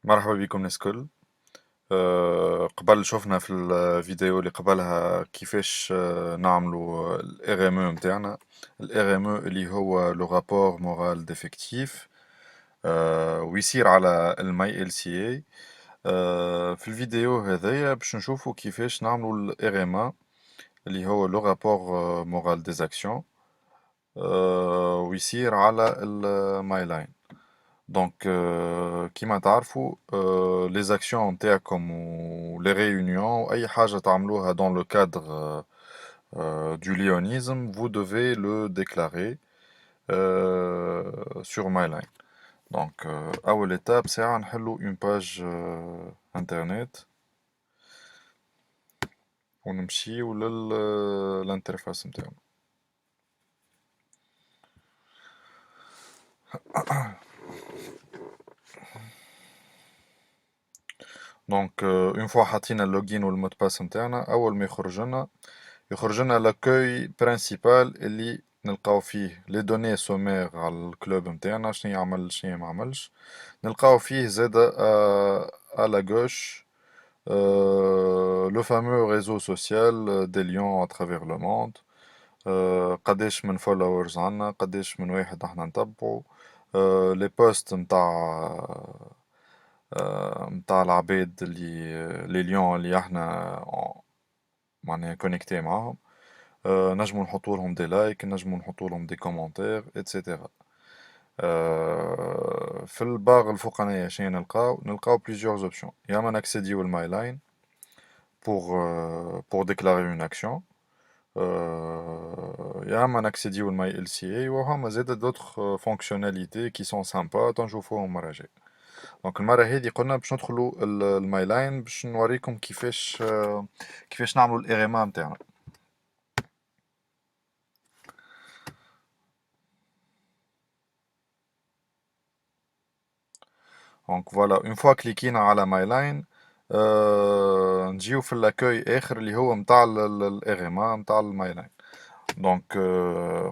مرحبا بكم ناس كل. قبل شفنا في الفيديو اللي قبلها كيفاش نعملوا ال RME متاعنا. ال RME اللي هو لو رابور مورال ديفكتيف، ويصير على الماي ال سي اي. في الفيديو هذايا باش نشوفوا كيفاش نعملوا ال RMA اللي هو لو رابور مورال ديزاكسيون، ويصير على الماي لاين. Donc, كيما تعرفوا les actions نتاعكم و les réunions أي حاجة تعملوها dans le cadre du léonisme, vous devez le déclarer sur MyLine. Donc, أول étape ساعة نحلو une page internet ونمشيو l'interface نتاعنا. Donc, une fois حطينا اللوجين والمود باس نتاعنا، أول ما يخرج لنا لاكوي برينسيبال اللي نلقاو فيه لي دوني سومير على الكلوب نتاعنا، شنو يعمل شنو ما عملش. نلقاو فيه زادا على غوش لو فامو ريزو سوسيال دي ليون اترافير لو موند، قداش من فولورز عندنا، قداش من واحد احنا نتبعو، لي بوست نتاع العباد اللي لي ليون اللي احنا معناها كونيكتي معاهم. نجمو نحطو لهم دي لايك، نجمو نحطو لهم دي كومونتير اتسيتيرا. في الباغ الفوقانية شنو نلقاو بليزيوغ اوبشن، يا اما ناكسيديو الماي لاين pour déclarer une action، يا اما ناكسيديو الماي ال سي اي، وهما زادا دوطخ فونكسيوناليتي كي سون سامبا تنشوفوهم مرة جاية. دونك المرة هذي قلنا باش ندخلو الماي لاين باش نوريكم كيفاش نعملو الار ام ا نتاعنا. دونك فوالا اون فوا كليكينا على ماي لاين، نجيو في لاكوي اخر اللي هو متاع الار ام ا متاع الماي لاين. دونك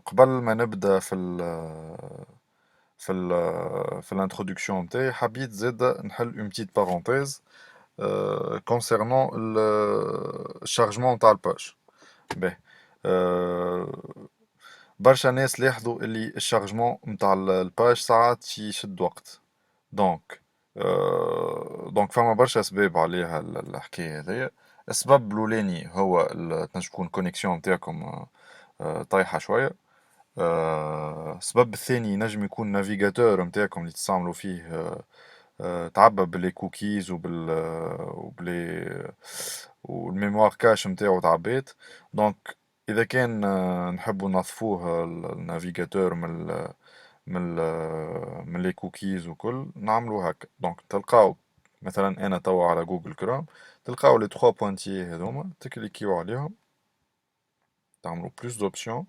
قبل ما نبدا في الانترودكسيون نتاعي حبيت زاد نحل اون بتيت بارونتيز كونسيرنون الشارجمون نتاع الباج. باهي، برشا ناس لاحظوا اللي الشارجمون نتاع الباج ساعات يشد وقت. دونك فما برشا أسباب عليها الحكاية هذيا. السبب الأولاني هو تنجم تكون الكونيكسيون نتاعكم طايحة شوية. السبب الثاني ينجم يكون النافيغاتور نتاعكم اللي تستعملوا فيه تعبى باللي كوكيز وبلي والميموار كاش نتاعو تعبيت. دونك إذا كان نحبوا نظفوه النافيغاتور من لي كوكيز وكل نعملو هكا. دونك تلقاو مثلا انا توا على جوجل كروم، تلقاو لي 3 بوانتيي هذوما تكليكيو عليهم، تعملوا بلوس دوبسيون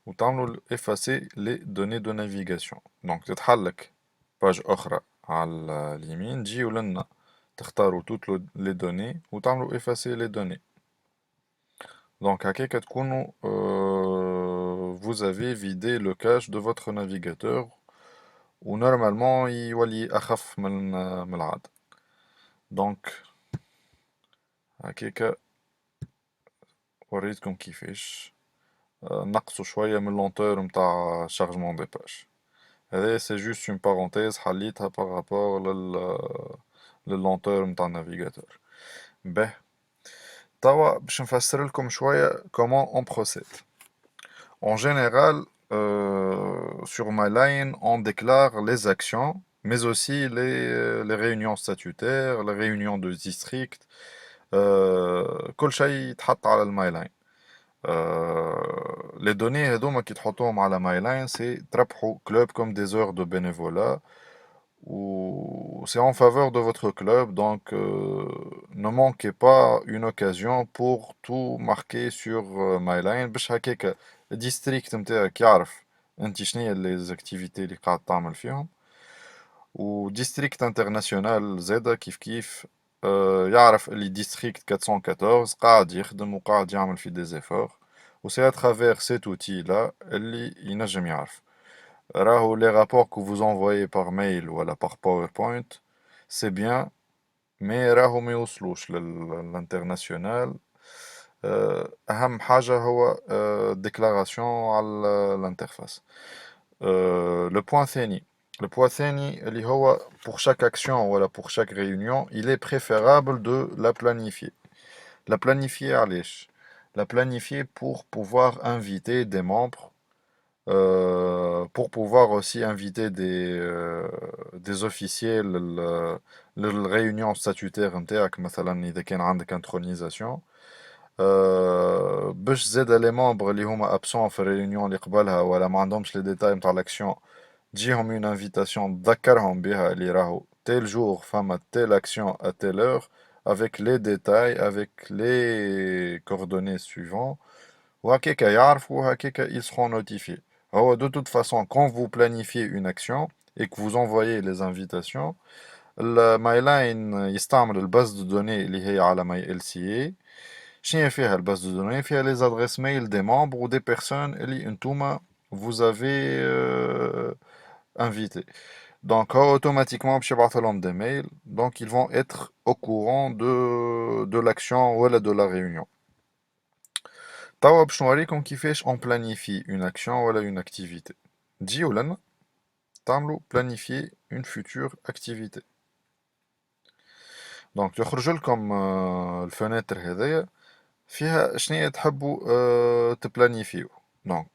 وتعملوا effacer les données de navigation. دونك تتحلك باج اخرى على اليمين، تجيو لنا تختاروا توت لي دوني وتعملوا effacer les données. دونك هكاك تكونوا vous avez vidé le cache de votre navigateur ونورمالمون يولي اخف من العادة. دونك هكاك وريتكم كيفاش نقصوا شوية من لونتور متاع شارجمون دي باج. هذا سي جوست اون بارونتيز حليتها بارابور للونتور متاع النافيغاتور. به توا باش نفسر لكم شوية كومون اون بروسيد. En général, sur MyLine, on déclare les actions, mais aussi les réunions statutaires, les réunions de district. كل شيء يتحط على الماي les données هذوما كي تحطوهم على ماي لاين سي تربحوا club comme des heures de bénévolat ou c'est en faveur de votre club. Donc ne manquez pas une occasion pour tout marquer sur ماي لاين باش هكاك الديستريكت نتاعك يعرف انت شنيا لي activités اللي قاعد تعمل فيهم، وديستريكت انترناسيونال زادا كيف يعرف اللي ديستريكت 414 قاعد يخدم وقاعد يعمل في دي زيفور، وسي اترافير سيت اوتي لا اللي ينجم يعرف. راهو لي رابور كو فوز envoyez par mail ولا par PowerPoint c'est bien, mais راهو ما يوصلوش للانترناسيونال. أهم حاجة هو ديكلاراسيون على الانترفاce. Le point ثاني، le point ثاني اللي هو pour chaque action ولا pour chaque réunion, il est préférable de la planifier. La planifier علاش؟ La planifier pour pouvoir inviter des membres, pour pouvoir aussi inviter des officiers للريونيون statutaire نتاعك مثلا إذا كان عندك intronisation. باش زاد لي ممبر اللي هما ابسون في الريونيون اللي قبلها ولا ما عندهمش لي ديتاي نتاع لاكسيون، تجيهم اون انفيتاسيون تذكرهم بها اللي راهو تيل جور فما تيل اكسيون ا تيل اور avec les détails avec les coordonnées suivantes وهكاكا يعرفوا هكاكا ils seront notifiés. هو de toute façon quand vous planifiez une action et que vous envoyez les invitations المايلاين يستعمل الباز دو دوني اللي هي على ماي ال سي اي. شنو فيها الباز دو دوني؟ فيها لي زادريس ميل دي ممبر و دي بيرسون اللي انتوما vous avez invité. Donc automatiquement باش يبعث لهم des mails, donc ils vont être au courant de l'action ولا de la réunion. توا باش نوريكم كيفاش on planifie une action ولا une activité. تجيو لنا تعملوا planifier une future activité. donc يخرج لكم الفenêtre هذايا فيها شنيا تحبوا تبلانيفيو. donc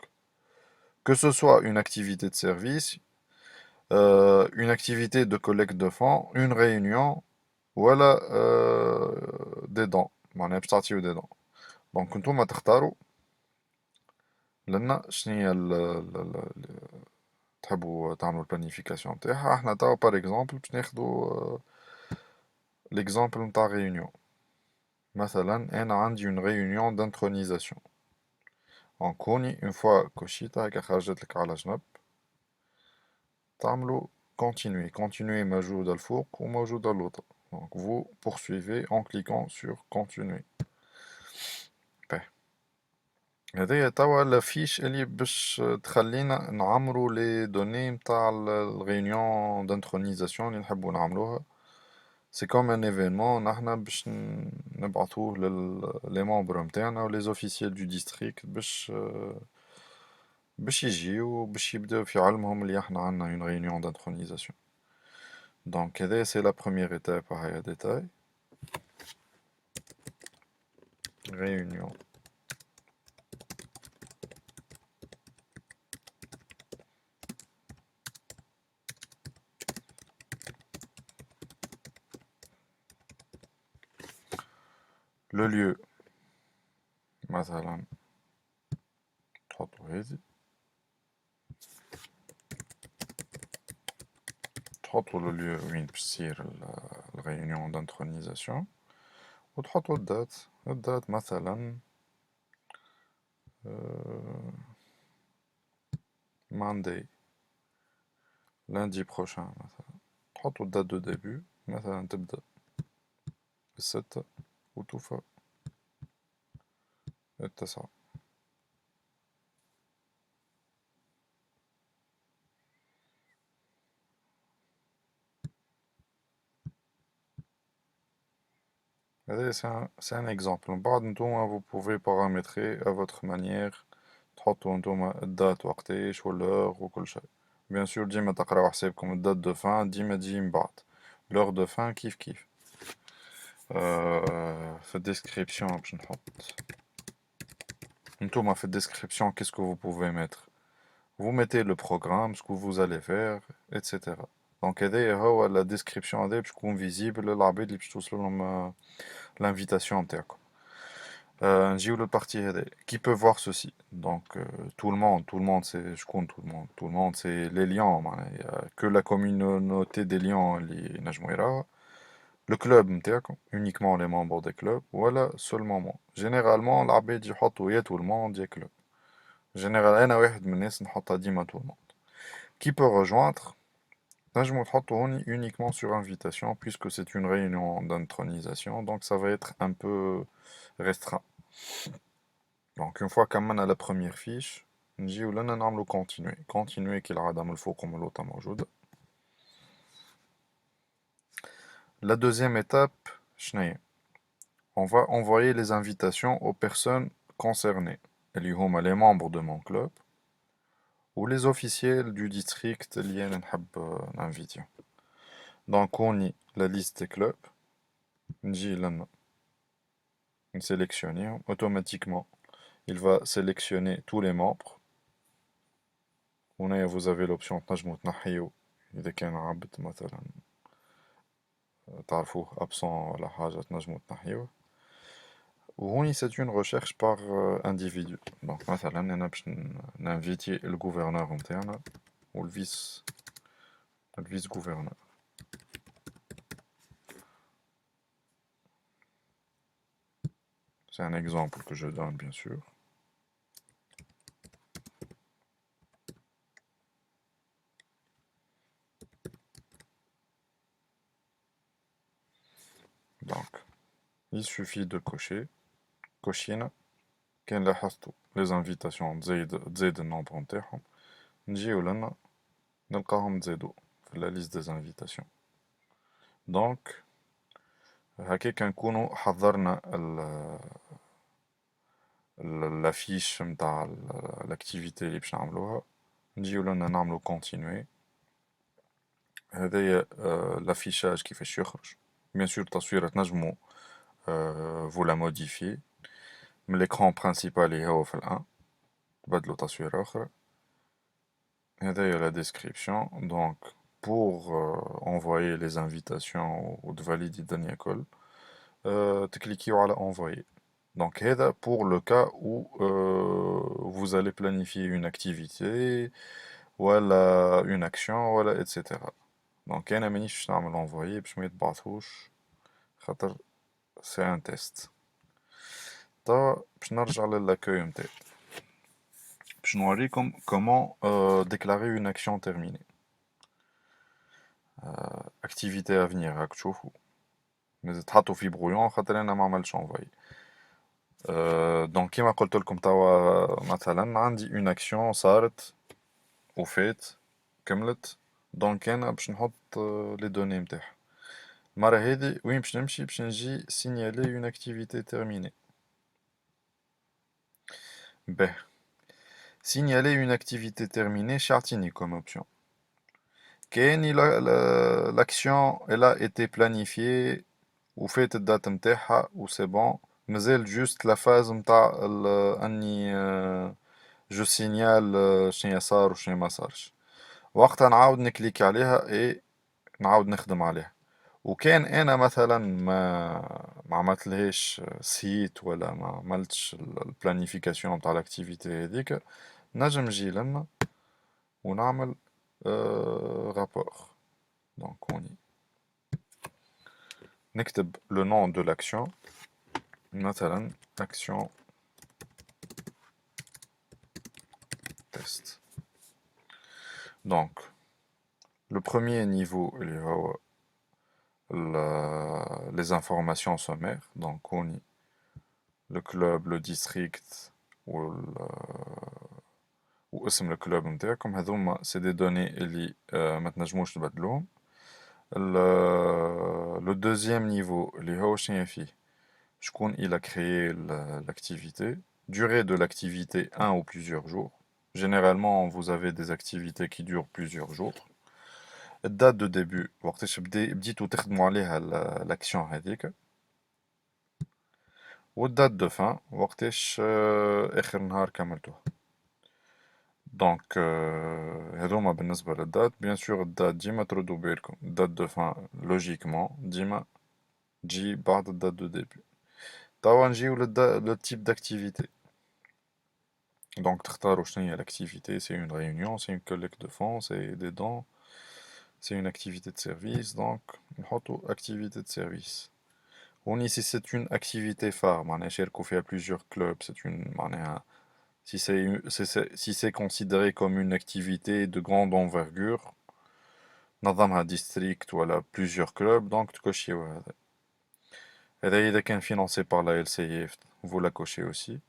que ce soit une activité de service, une activité de collecte de fonds, une réunion ولا des dons معناها باش تعطيو des dons. donc نتوما تختاروا لنا شنيا تحبوا تعملوا البلانيفيكاسيون نتاعها. احنا توا باغ اكزومبل باش ناخدو ليكزومبل نتاع réunion. مثلا انا عندي une réunion d'intronisation. كوني اون فوا كوشيتا هكا خرجت لك على جنب تعملوا continuer. continuer موجودة الفوق وموجودة اللوطة. donc vous poursuivez en cliquant sur continuer. هذايا توا الفيش اللي باش تخلينا نعمرو لي دوني نتاع الريونيون دانترونيزاسيون اللي نحبو نعملوها. سي كوم ان ايفينمون نحنا باش نبعثوه لي ممبر نتاعنا و لي زوفيسيال دو ديستريكت باش يجيو باش يبداو في علمهم اللي احنا عندنا اون ريونيون دانترونيزاسيون. دونك هذايا سي لا بروميير ايتاب هاهي ديتاي réunion. Le lieu مثلا تحطوا هذي تحطوا لو lieu وين باش تصير الريونيون دانترونيزاسيون وتحطوا الدات مثلا Monday lundi prochain مثلا. تحطوا الدات دو ديبي مثلا تبدأ الستة وتوفى التسعة. هذا c'est un exemple. من بعد نتوما vous pouvez paramétrer à votre manière. تحطوا نتوما الدات وقتاش والheure وكل شيء. bien sûr ديما تقراو حسابكم الدات دو فان ديما تجي من بعد l'heure de fin كيف كيف. في الديسكريبسيون باش نحط نتوما في الديسكريبسيون qu'est-ce que vous pouvez mettre. vous mettez le programme, ce que vous allez faire, etc. donc هذايا هو la description هذايا باش تكون visible للعباد اللي باش توصل لهم l'invitation نتاعكم. نجيو للبارتي هذايا qui peut voir ceci. donc tout le monde c'est شكون tout le monde c'est les lions معناها que la communauté des lions اللي ينجموا يراوها. le club نتاعكم uniquement les membres des clubs ولا seulement moi. généralement العباد يحطوا يا tout le monde يا club. général انا واحد من الناس نحطها ديما tout le monde. qui peut rejoindre نجمو تحطو هوني uniquement sur invitation puisque c'est une réunion d'intronisation donc ça va être un peu restreint. donc une fois كملنا la première fiche نجيو لنا نعملو continuer كالعادة من الفوق ومن الوطا موجودة. La deuxième étape, شناهي؟ On va envoyer les invitations aux personnes concernées. اللي هما les membres de mon club ou les officiels du district اللي أنا نحب نinviter. Donc on y la liste des clubs. نجي لنا sélectionner automatiquement. Il va sélectionner tous les membres. هنا vous avez l'option تنجمو تنحيو إذا كان عبد مثلا تعرفوه absent ولا حاجة تنجمو تنحيوه. وهوني c'est une recherche par individu. Donc مثلا أنا باش نانفيتي الجوفرنور نتاعنا والفيس gouverneur. C'est un exemple que je donne bien sûr. Donc il suffit de cocher كوشينا كان لاحظتوا les invitations تزيد النومبر نتاعهم نجيو لنا نلقاهم تزيدوا في la liste des invitations. Donc هكاك نكونوا حضرنا الافيش نتاع الاكتيفيتي اللي باش نعملوها. نجيو لنا نعملو كونتينوي. هذايا لافيشاج كيفاش يخرج. بيان سور التصويره تنجمو فو لا موديفي من l'écran principal اللي هو في الان تبدلو تصويره اخرى. هذايا la description. Donc pour envoyer les invitations ou de valider dernier call تكليكيو على envoyer. Donc هذا pour le cas où vous allez planifier une activité ولا une action ولا etc. Donc أنا مانيش باش نعمل envoyer باش ما يتبعثوش خاطر c'est un test. توا باش نرجع للاكوي نتاعي باش نوريكم comment déclarer une action terminée. activité à venir راك تشوفوا لازم تحطوا في برويون خاطر انا ما عملتش envoyer. دونك كيما قلت لكم توا مثلا عندي اون اكسيون صارت وفات كملت. دونك انا باش نحط لي دوني نتاعها. المره هذه وين باش نمشي باش نجي سينيالي اون اكتيفيتي تيرميني. به سينيالي اون اكتيفيتي تيرميني شعطيني كوم اوبسيون. كاني l'action elle a été planifiée وفات الدات نتاعها و سي بون مازال جوست لا فاز نتاع اني جو سينيال شنيا صار وشنيا ما صارش. وقتها نعاود نكليك عليها اي نعاود نخدم عليها. وكان انا مثلا ما عملتلهاش سيت ولا ما عملتش البلانيفيكاسيون نتاع الاكتيفيتي هذيك نجم نجي لنا ونعمل رابور. دونك هوني نكتب لو نون دو لاكسيون مثلا action test. Donc le premier niveau il y a les informations sommaires. Donc on y le club, le district ou اسم le club نتاعكم هذوما c'est des données اللي ما تنجموش تبدلوهم. Le deuxième niveau اللي هو شنيا فيه شكون il a créé l'activité, durée de l'activité 1 ou plusieurs jours. Généralement, vous avez des activités qui durent plusieurs jours. Date de début, وقتاش بديتو تخدموا عليها l'action هذيك. والدات دو فان وقتاش آخر نهار كملتوه. دونك هذوما بالنسبة للدات. بيان سور الدات ديما تردو بالكم الدات دو فان لوجيكمون ديما تجي بعد الدات دو ديبي. توا نجيو le type d'activité. Donc تختاروا شنو هي l'activité. C'est une réunion, c'est une collecte de fonds, c'est des dons, c'est une activité de service. Donc نحطوا activité de service. هوني si c'est une activité phare معناها يشاركوا فيها plusieurs clubs, c'est une معناها si c'est considéré comme une activité de grande envergure نظمها district ولا plusieurs clubs donc تكوشيو هذا. هذا إذا كان financé par la LCF vous la cochez aussi.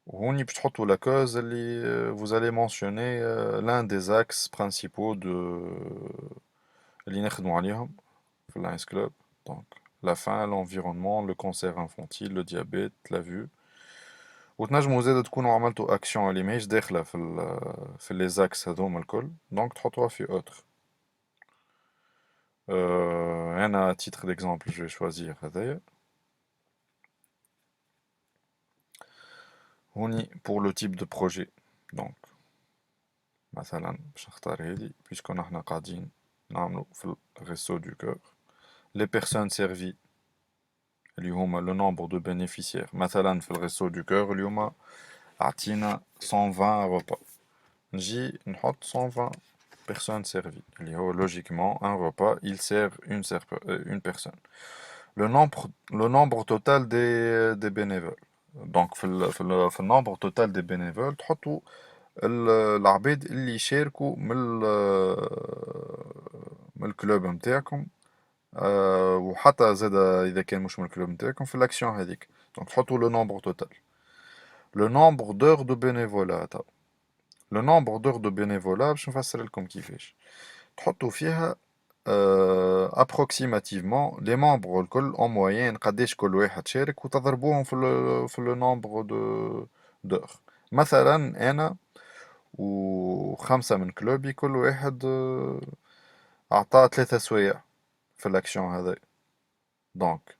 وهوني باش تحطوا la cause اللي vous allez mentionner l'un des axes principaux اللي نخدموا عليهم في اللاينز كلوب. Donc la faim, l'environnement, le cancer infantile, le diabète, la vue. وتنجموا زاد تكونوا عملتوا اكشن اللي ماهيش داخله في لي زاكس هذوما الكل، دونك تحطوها في اوتر. انا تيتر ديكزامبل جو شوازير هذايا هوني بور لو تيب دو بروجي. دونك مثلا باش نختار هادي بيسكو احنا قاعدين نعملو في الريسو دو كور لي بيرسون سيرفي اللي هما لو نومبر دو بينيفيسيير. مثلا في الريسو دو كور اليوم عطينا 120 repas. نجي نحط 120 personnes servies. Logiquement, un repas, il sert une personne. Le nombre total des bénévoles. Donc, في النمبر total des bénévoles, تحطوا العباد اللي يشاركوا من الكلوب نتاعكم. وحتى زاد إذا كان مش من الكلوب نتاعكم في الأكسيون هذيك. Donc, تحطوا le nombre total. Le nombre d'heures de bénévolat. Le nombre d'heures de bénévolat, باش نفسر لكم كيفاش. تحطوا فيها approximativement les membres الكل en moyenne قداش كل واحد شارك وتضربوهم في le nombre d'heures. مثلا أنا وخمسة من كلوبي كل واحد أعطى 3 سوايع في الأكشن هذا. دونك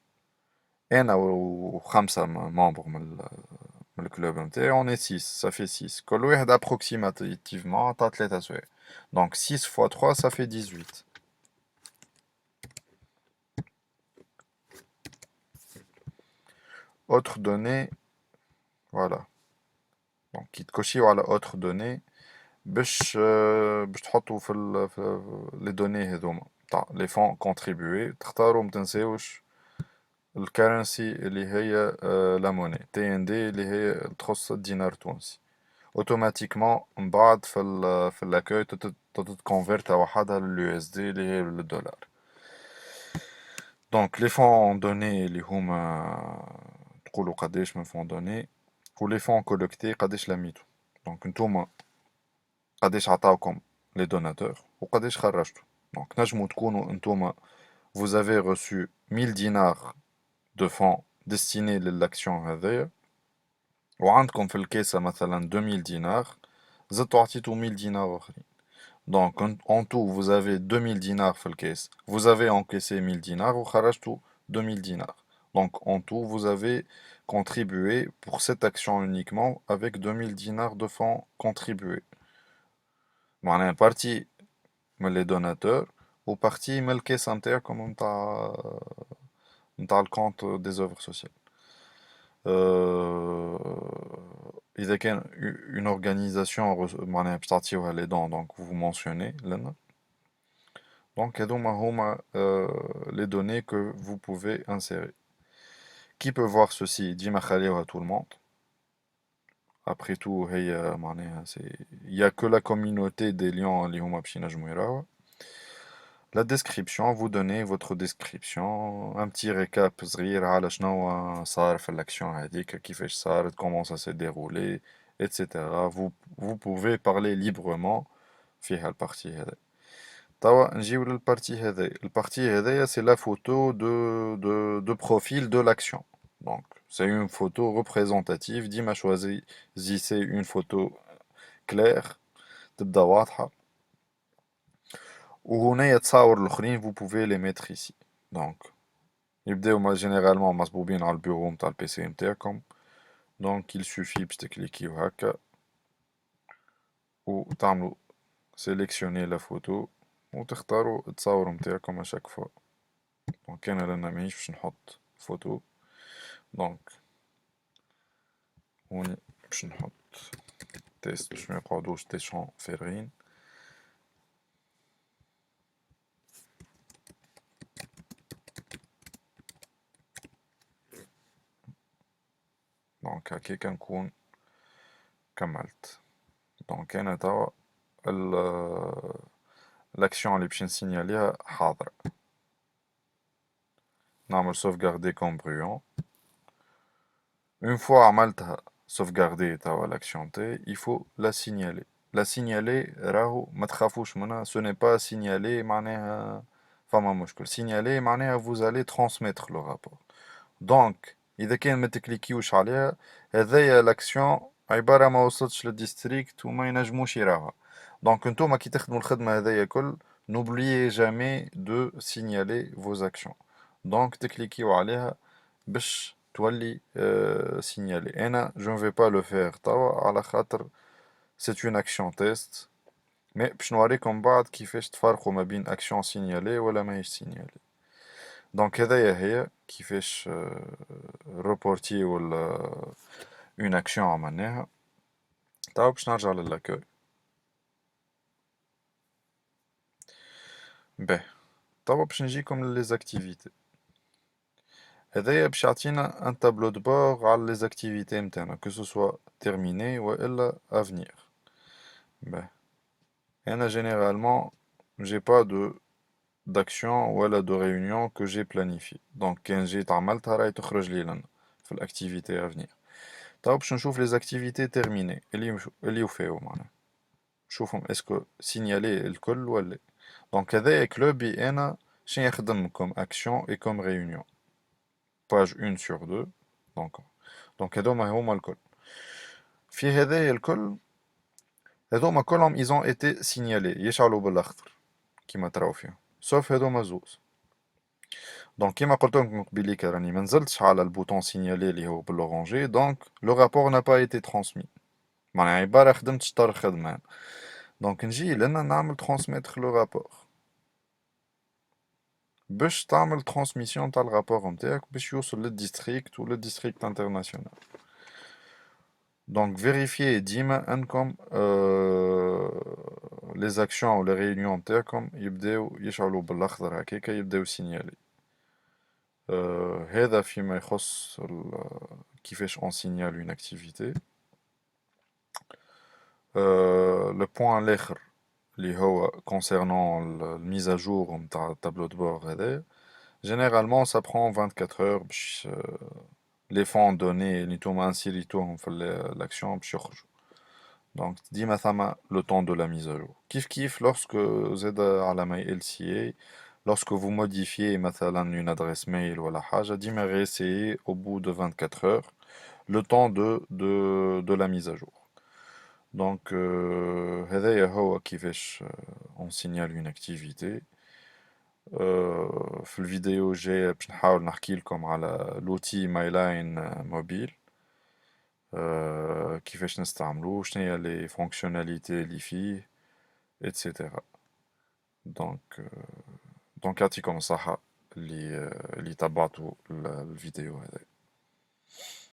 أنا وخمسة ممبر من الكلوب نتاعي on est 6, ça fait 6. كل واحد approximativement عطى 3 سوايع. Donc 6 fois 3 ça fait 18. Autre donnée, voilà. Donc كي تكوشيو على autre donnée باش تحطوا في لي دوني هذوما تاع لي فون كونتريبيوي تختاروا متنساوش الكرنسي اللي هي لا موني تي ان دي اللي هي تخص الدينار التونسي. اوتوماتيكمون من بعد في الاكوي تتكونفيرتا وحدها لليو اس دي اللي هي للدولار. دونك لي فون دوني اللي هما تقولوا قداش من فون دوني ولي فون كولكتي قداش لميتو. دونك نتوما قداش عطاوكم لي دوناتور وقداش خرجتوا. دونك نجمو تكونوا نتوما vous avez reçu 1000 dinars de fonds destinés للاكسيون هذايا وعندكم في الكيسة مثلا 2000 دينار زدتوا عطيتوا 1000 دينار اخرين. Donc en tout vous avez 2000 dinars في الكيس. Vous avez encaissé 1000 dinars وخرجتوا 2000 dinars. Donc en tout vous avez contribué pour cette action uniquement avec 2000 dinars de fonds contribués. معناها بارتي من لي دوناتور وبارتي من الكيسة نتاعكم نتاع الكونت دي زوفر سوسيال. إذا كان une organisation معناها باش تعطيوها لي دون دونك vous mentionnez لنا. Donc هذوما هما les données que vous pouvez insérer. Qui peut voir ceci? ديما خليوها tout le monde. Après tout هي معناها il y a que la communauté des lions اللي هما باش ينجموا يراوها. La description, vous donnez votre description, un petit récap صغير على شنو صار في l'action هذيك كيفاش صارت, comment ça s'est déroulé, etc. Vous pouvez parler librement فيها البارتي هذا. توا نجيو للبارتي هذا. البارتي هذايا c'est la photo de profil de l'action. Donc c'est une photo représentative. ديما choisissez une photo claire تبدا واضحة. وهنا تصاور الاخرين vous pouvez les mettre ici. Donc يبداو généralement مصبوبين على البيرو نتاع البيسي نتاعكم. Donc il suffit باش تكليكيو هكا وتعملوا sélectionner la photo وتختاروا التصاور نتاعكم à chaque fois. Donc انا رانا ماهيش باش نحط فوتو. Donc هوني باش نحط تيست باش ميقعدوش دي شون فارغين. دونك هكاك نكون كملت. دونك انا توا l'action اللي باش نسينياليها حاضرة. نعمل sauvegarder comme brouillon. Une fois عملتها sauvegarder توا l'action تاعي il faut la signaler. La signaler راهو ما تخافوش منها, ce n'est pas signaler معناها فما مشكل signaler معناها vous allez transmettre le rapport. دونك إذا كان ما تكليكيوش عليها هذايا لاكسيون عبارة ما وصلتش للديستريكت وما ينجموش يراها. دونك نتوما كي تخدموا الخدمة هذايا كل n'oubliez jamais de signaler vos actions. دونك تكليكيو عليها باش تولي signaler. أنا je ne vais pas le faire توا على خاطر c'est une action test. مي باش نوريكم بعد كيفاش تفرقوا ما بين اكشن سينيالي ولا ماهيش سينيالي. دونك هذايا هي كيفاش روبورتي ولا اون اكشن عملناها. توا باش نرجع للاكوي. باهي توا باش نجيكم لليزاكتيفيتي. هذايا باش يعطينا ان تابلو دو بور على ليزاكتيفيتي نتاعنا كو سو سوا تيرميني والا افنير. باهي انا جينيرالمون جي با دو d'action ولا de réunion que j'ai planifié. Donc كان جيت عملتها راهي تخرج لي لنا في الاكتيفيتي افنير. تو باش نشوف لي اكتيفيتي تيرميني اللي يوفيو معناها نشوفهم اسكو سينيالي الكل ولا. دونك هذايا كلوبي انا شنو يخدم كوم اكشن اي كوم ريونيون باج 1 sur 2. دونك هذوما هما الكل. في هذايا الكل هذوما كلهم ils ont été signalés يشعلوا بالاخضر كيما تراو فيهم سوف هذوما زوز. دونك كيما قلت لكم قبيليك راني ما نزلتش على البوطون سينيالي اللي هو بالاورانجي دونك لو رابور نا با ايتي ترانسمي معناها عباره خدمت شطر خدمه. دونك نجي لنا نعمل ترانسميتر لو رابور باش تعمل ترانسميسيون تاع الرابور نتاعك باش يوصل للديستريكت وللديستريكت انترناسيونال. دونك فيريفيي ديما انكم لي زاكسيون و لي ريونيون نتاعكم يبداو يشعلوا بالاخضر هكاكا يبداو سينيالي. هذا فيما يخص كيفاش on signale une activité. Le point الآخر اللي هو concernant mise à jour نتاع التابلو دو بور هذا généralement ça prend 24 heures باش les fonds donnés اللي نتوما انسيريتوهم في l'action باش يخرجوا. دونك ديما ثما le temps de la mise à jour. كيف lorsque زاد على ما LCA lorsque vous modifiez مثلا une adresse mail ولا حاجة ديما réessayer au bout de 24 heures le temps de la mise à jour. Donc هذايا هو كيفاش on signale une activité. في الفيديو الجاية باش نحاول نحكي لكم على لوتي مايلاين موبيل كيفاش نستعملوه شنو هي لي فونكسيوناليتي اللي فيه اتسيتيرا. دونك يعطيكم الصحة اللي تبعتوا الفيديو هذا.